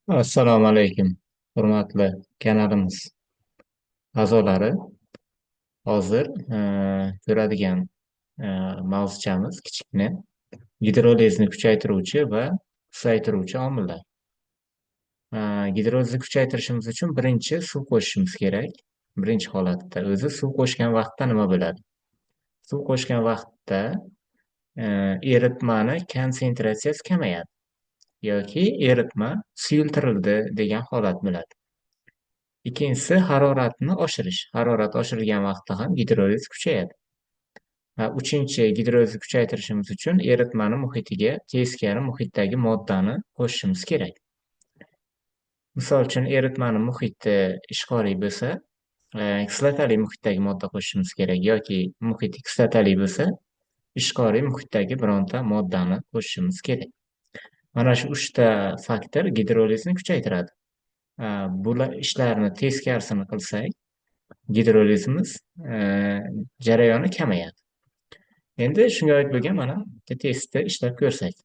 Assalomu alaykum, hurmatli kanalimiz a'zolari. Hozir ko'radigan e, mavzuchamiz kichikni gidrolizni kuchaytiruvchi va qisaytiruvchi omillar. Gidrolizni kuchaytirishimiz uchun birinchi suv qo'shishimiz kerak. Birinchi holatda o'zi suv qo'shgan vaqtda nima bo'ladi? Suv qo'shgan vaqtda e, eritmani konsentratsiyasi kamayadi yoki eritma suyultirildi degan holat bo'ladi. Ikkinchisi haroratni oshirish. Harorat oshirilgan vaqtda ham gidroliz kuchayadi. Va uchinchi gidrolizni kuchaytirishimiz uchun eritmani muhitiga teskari muhitdagi moddani qo'shishimiz kerak. Misol uchun eritmani muhiti ishqoriy bo'lsa, kislotali muhitdagi modda qo'shishimiz kerak yoki muhiti kislotali bo'lsa, ishqoriy muhitdagi bironta moddani qo'shishimiz kerak. Mana shu uchta faktor gidrolizni kuchaytiradi. Bular ishlarni teskarisini qilsak, gidrolizimiz jarayoni kamayadi. Endi shunga oid bo'lgan mana bitta testda ishlab ko'rsak.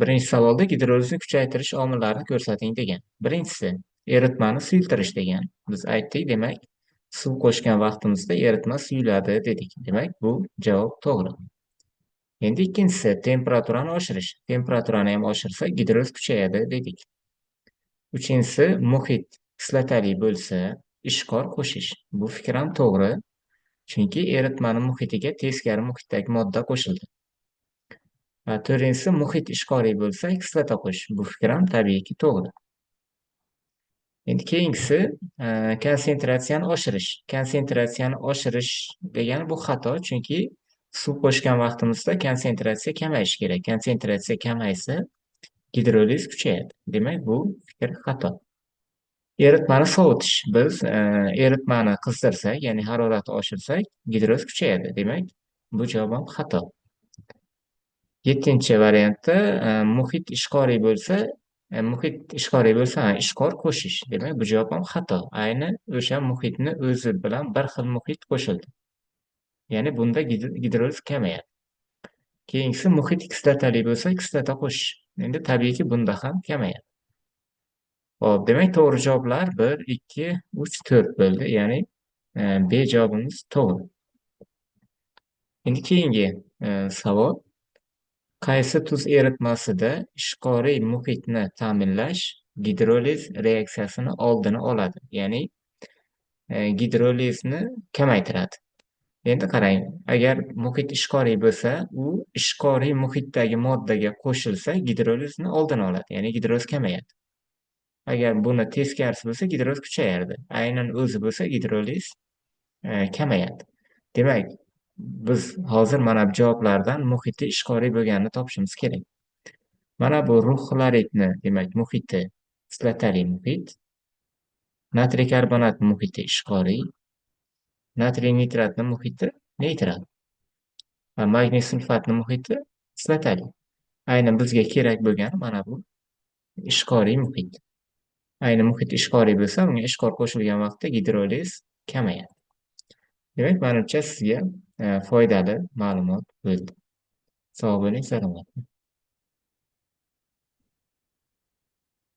Birinchi savolda gidrolizni kuchaytirish omillarini ko'rsating degan. Birinchisi eritmani suyultirish degan. Biz aytdik, demak, suv qo'shgan vaqtimizda eritma suyuladi dedik. Demak, bu javob to'g'ri. Endi ikkinchisi temperaturani oshirish. Temperaturani ham oshirsak gidroliz kuchayadi dedik. Uchinchisi muhit kislotali bo'lsa, ishqor qo'shish. Bu fikr ham to'g'ri. Chunki eritmani muhitiga teskari muhitdagi modda qo'shildi. Va to'rtinchisi muhit ishqoriy bo'lsa, kislota qo'shish. Bu fikr ham tabiiyki to'g'ri. Endi keyingisi konsentratsiyani oshirish. Konsentratsiyani oshirish degani bu xato, chunki suv qo'shgan vaqtimizda konsentratsiya kamayishi kerak. Konsentratsiya kamaysa, gidroliz kuchayadi. Demak, bu fikr xato. Eritmani sovutish. Biz eritmani qizdirsak, ya'ni haroratni oshirsak, gidroliz kuchayadi. Demak, bu javob ham xato. Yettinchi variantda muhit ishqoriy bo'lsa, ishqor qo'shish. Demak, bu javob ham xato. Ayni o'sha muhitni o'zi bilan bir xil muhit qo'shildi. Ya'ni bunda gidroliz kamayadi. Keyingisi muhit kislotali bo'lsa, kislota qo'shish. Endi tabiiyki bunda ham kamayadi. Hop, demak, to'g'ri javoblar 1, 2, 3, 4 bo'ldi. Ya'ni B javobimiz to'g'ri. Endi keyingi savol. Qaysi tuz eritmasida ishqoriy muhitni ta'minlash gidroliz reaksiyasini oldini oladi, ya'ni gidrolizni kamaytiradi. Endi qarang, agar muhit ishqoriy bo'lsa, u ishqoriy muhitdagi moddaga qo'shilsa, gidrolizni oldini oladi, ya'ni gidroliz kamayadi. Agar buni teskarisi bo'lsa, gidroliz kuchayardi. Aynan o'zi bo'lsa, gidroliz kamayadi. Demak, biz hozir mana bu javoblardan muhiti ishqoriy bo'lganini topishimiz kerak. Mana bu rux xloridni, demak, muhiti kislotali muhit, natriy karbonat muhiti ishqoriy, natriy nitratni muhiti neytral va magniy sulfatni muhiti kislotali. Aynan bizga kerak bo'lgani mana bu ishqoriy muhit. Ayni muhit ishqoriy bo'lsa, unga ishqor qo'shilgan vaqtda gidroliz kamayadi. Demak, menimcha sizga foydali ma'lumot bo'ldi. Sog' bo'ling, salomat.